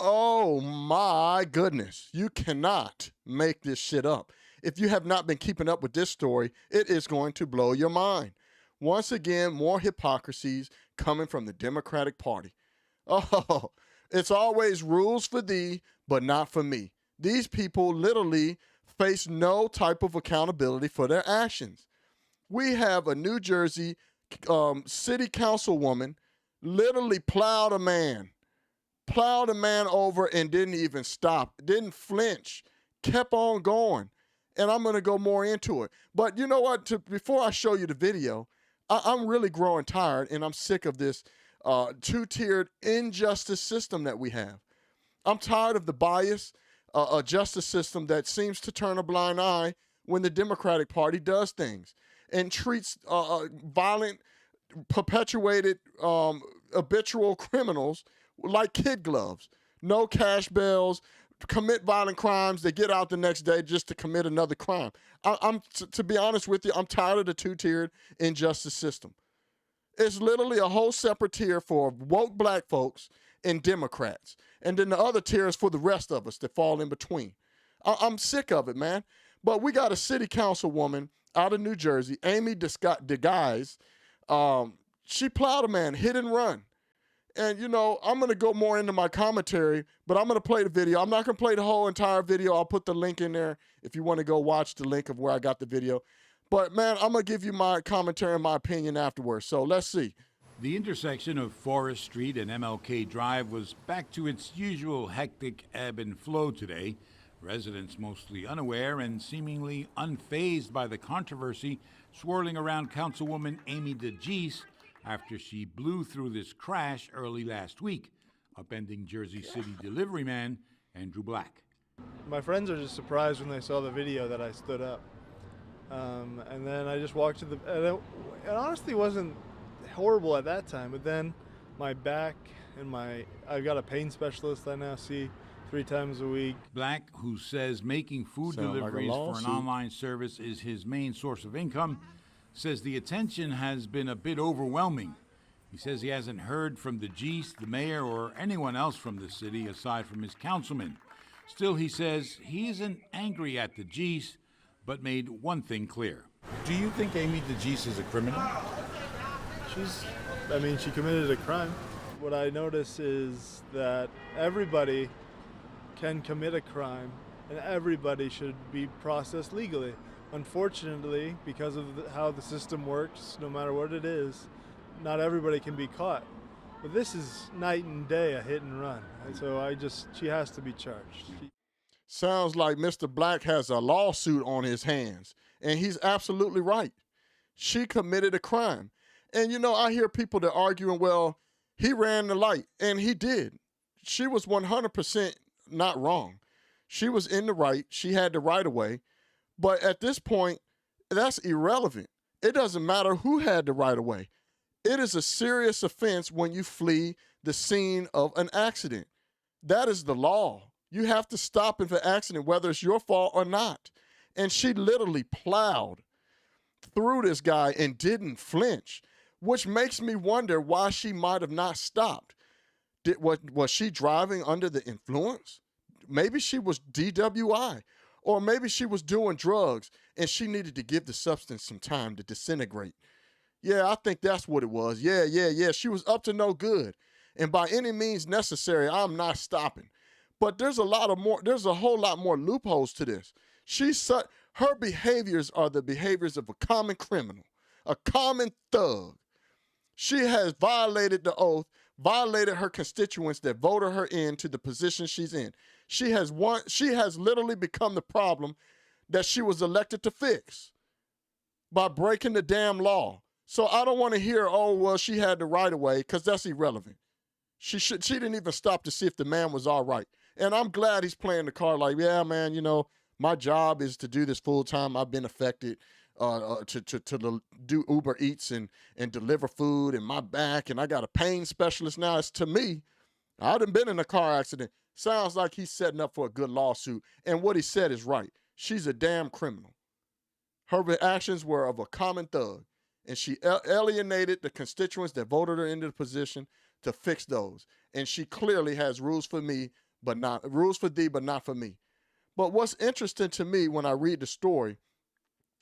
Oh my goodness. You cannot make this shit up. If you have not been keeping up with this story, it is going to blow your mind. Once again, more hypocrisies coming from the Democratic Party. Oh, it's always rules for thee, but not for me. These people literally face no type of accountability for their actions. We have a New Jersey city councilwoman literally plowed a man over and didn't even stop, didn't flinch, kept on going. And I'm going to go more into it. But you know what? Before I show you the video, I'm really growing tired and I'm sick of this two-tiered injustice system that we have. I'm tired of the bias, a justice system that seems to turn a blind eye when the Democratic Party does things and treats violent, perpetuated, habitual criminals like kid gloves. No cash bails, commit violent crimes, they get out the next day just to commit another crime. To be honest with you, I'm tired of the two-tiered injustice system. It's literally a whole separate tier for woke black folks and Democrats. And then the other tier is for the rest of us that fall in between. I'm sick of it, man. But we got a city councilwoman out of New Jersey, Amy DeGise. She plowed a man, hit and run. And, you know, I'm going to go more into my commentary, but I'm going to play the video. I'm not going to play the whole entire video. I'll put the link in there if you want to go watch the link of where I got the video. But, man, I'm going to give you my commentary and my opinion afterwards. So let's see. The intersection of Forest Street and MLK Drive was back to its usual hectic ebb and flow today. Residents mostly unaware and seemingly unfazed by the controversy swirling around Councilwoman Amy DeGise after she blew through this crash early last week, upending Jersey City delivery man Andrew Black. My friends are just surprised when they saw the video that I stood up. And then I just walked to it honestly wasn't horrible at that time, but then my back and I've got a pain specialist I now see 3 times a week. Black, who says making food deliveries for an online service is his main source of income, says the attention has been a bit overwhelming. He says he hasn't heard from DeGise, the mayor, or anyone else from the city aside from his councilman. Still, he says he isn't angry at DeGise, but made one thing clear. Do you think Amy DeGise is a criminal? She committed a crime. What I notice is that everybody can commit a crime and everybody should be processed legally. Unfortunately, because of how the system works, no matter what it is, not everybody can be caught. But this is night and day, a hit and run. And so she has to be charged. Sounds like Mr. Black has a lawsuit on his hands. And he's absolutely right. She committed a crime. And, you know, I hear people that arguing, well, he ran the light. And he did. She was 100% not wrong. She was in the right. She had the right of way. But at this point, that's irrelevant. It doesn't matter who had the right of way. It is a serious offense when you flee the scene of an accident. That is the law. You have to stop in the accident, whether it's your fault or not. And she literally plowed through this guy and didn't flinch, which makes me wonder why she might have not stopped. Was she driving under the influence? Maybe she was DWI. Or maybe she was doing drugs and she needed to give the substance some time to disintegrate. Yeah, I think that's what it was. Yeah. She was up to no good. And by any means necessary, I'm not stopping. But there's a whole lot more loopholes to this. Her behaviors are the behaviors of a common criminal, a common thug. She has violated the oath, violated her constituents that voted her into the position she's in. She has literally become the problem that she was elected to fix by breaking the damn law. So I don't want to hear, oh, well, she had the right of way, because that's irrelevant. She didn't even stop to see if the man was all right. And I'm glad he's playing the card like, yeah, man, you know, my job is to do this full time. I've been affected to do Uber Eats and deliver food in my back, and I got a pain specialist now. It's to me. I done been in a car accident. Sounds like he's setting up for a good lawsuit. And what he said is right. She's a damn criminal. Her actions were of a common thug, and she alienated the constituents that voted her into the position to fix those. And she clearly has rules for me, but not rules for thee, but not for me. But what's interesting to me when I read the story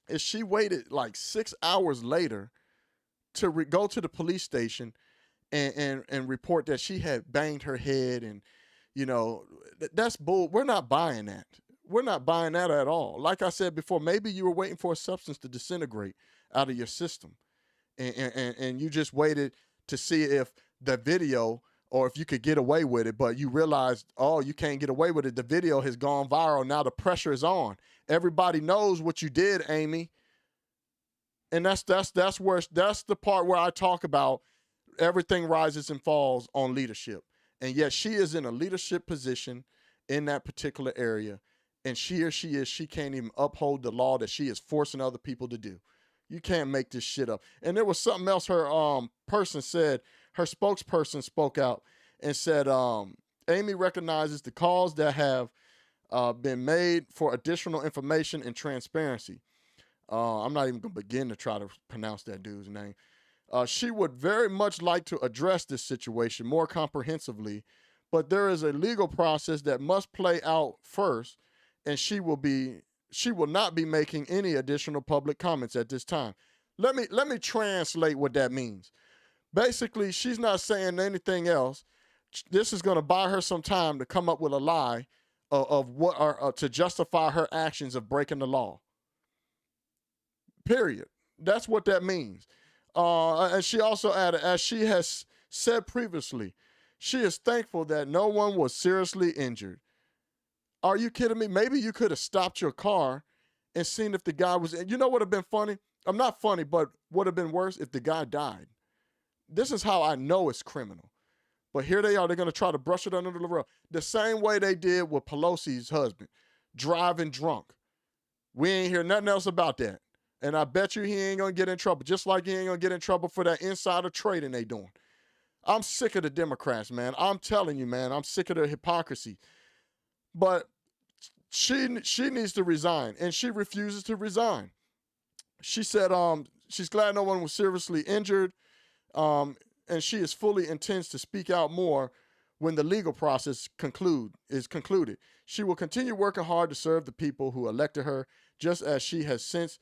is she waited like 6 hours later to go to the police station and report that she had banged her head. And, you know, that's bull. We're not buying that. We're not buying that at all. Like I said before, maybe you were waiting for a substance to disintegrate out of your system. And you just waited to see if the video or if you could get away with it, but you realized, oh, you can't get away with it. The video has gone viral. Now the pressure is on. Everybody knows what you did, Amy. And that's the part where I talk about everything rises and falls on leadership. And yet she is in a leadership position in that particular area. And she can't even uphold the law that she is forcing other people to do. You can't make this shit up. And there was something else her person said. Her spokesperson spoke out and said, Amy recognizes the calls that have been made for additional information and transparency. I'm not even going to begin to try to pronounce that dude's name. She would very much like to address this situation more comprehensively, but there is a legal process that must play out first, and she will not be making any additional public comments at this time. Let me translate what that means. Basically, she's not saying anything else. This is going to buy her some time to come up with a lie of what to justify her actions of breaking the law. Period. That's what that means. And she also added, as she has said previously, she is thankful that no one was seriously injured. Are you kidding me? Maybe you could have stopped your car and seen if the guy was in. You know what would have been funny? I'm not funny, but would have been worse if the guy died. This is how I know it's criminal. But here they are. They're going to try to brush it under the rug. The same way they did with Pelosi's husband, driving drunk. We ain't hear nothing else about that. And I bet you he ain't going to get in trouble, just like he ain't going to get in trouble for that insider trading they doing. I'm sick of the Democrats, man. I'm telling you, man. I'm sick of their hypocrisy. But she needs to resign, and she refuses to resign. She said she's glad no one was seriously injured, and she is fully intends to speak out more when the legal process is concluded. She will continue working hard to serve the people who elected her, just as she has since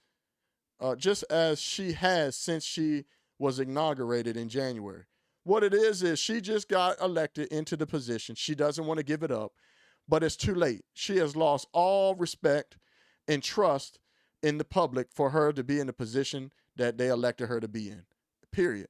she was inaugurated in January. What it is she just got elected into the position. She doesn't want to give it up, but it's too late. She has lost all respect and trust in the public for her to be in the position that they elected her to be in, period.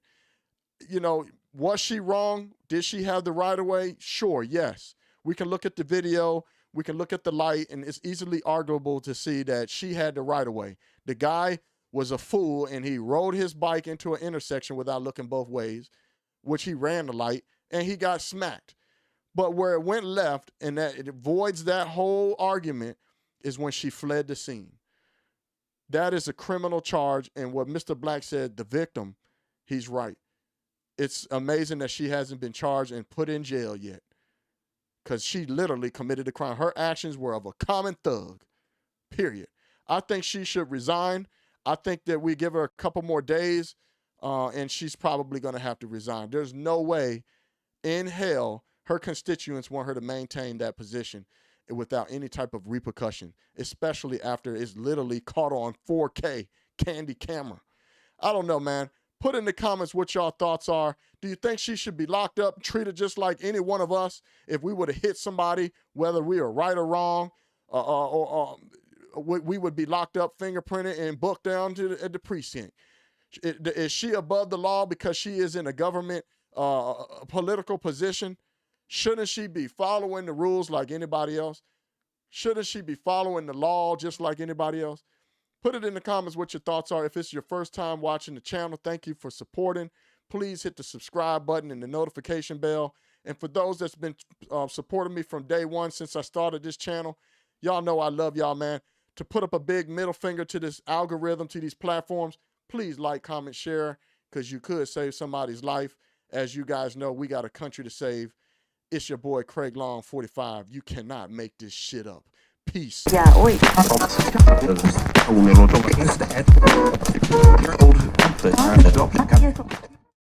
You know, was she wrong? Did she have the right of way? Sure, yes. We can look at the video. We can look at the light, and it's easily arguable to see that she had the right of way. The guy was a fool, and he rode his bike into an intersection without looking both ways, which he ran the light, and he got smacked. But where it went left, and that it avoids that whole argument, is when she fled the scene. That is a criminal charge, and what Mr. Black said, the victim, he's right. It's amazing that she hasn't been charged and put in jail yet, because she literally committed a crime. Her actions were of a common thug, period. I think she should resign. I think that we give her a couple more days, and she's probably going to have to resign. There's no way in hell her constituents want her to maintain that position without any type of repercussion, especially after it's literally caught on 4K candy camera. I don't know, man. Put in the comments what y'all thoughts are. Do you think she should be locked up, treated just like any one of us if we would have hit somebody, whether we were right or wrong, or we would be locked up, fingerprinted, and booked down to at the precinct? Is she above the law because she is in a government political position? Shouldn't she be following the rules like anybody else? Shouldn't she be following the law just like anybody else? Put it in the comments what your thoughts are. If it's your first time watching the channel, thank you for supporting. Please hit the subscribe button and the notification bell. And for those that's been supporting me from day one since I started this channel, y'all know I love y'all, man. To put up a big middle finger to this algorithm, to these platforms, please like, comment, share, because you could save somebody's life. As you guys know, we got a country to save. It's your boy Craig Long 45. You cannot make this shit up. Peace. Yeah, oi.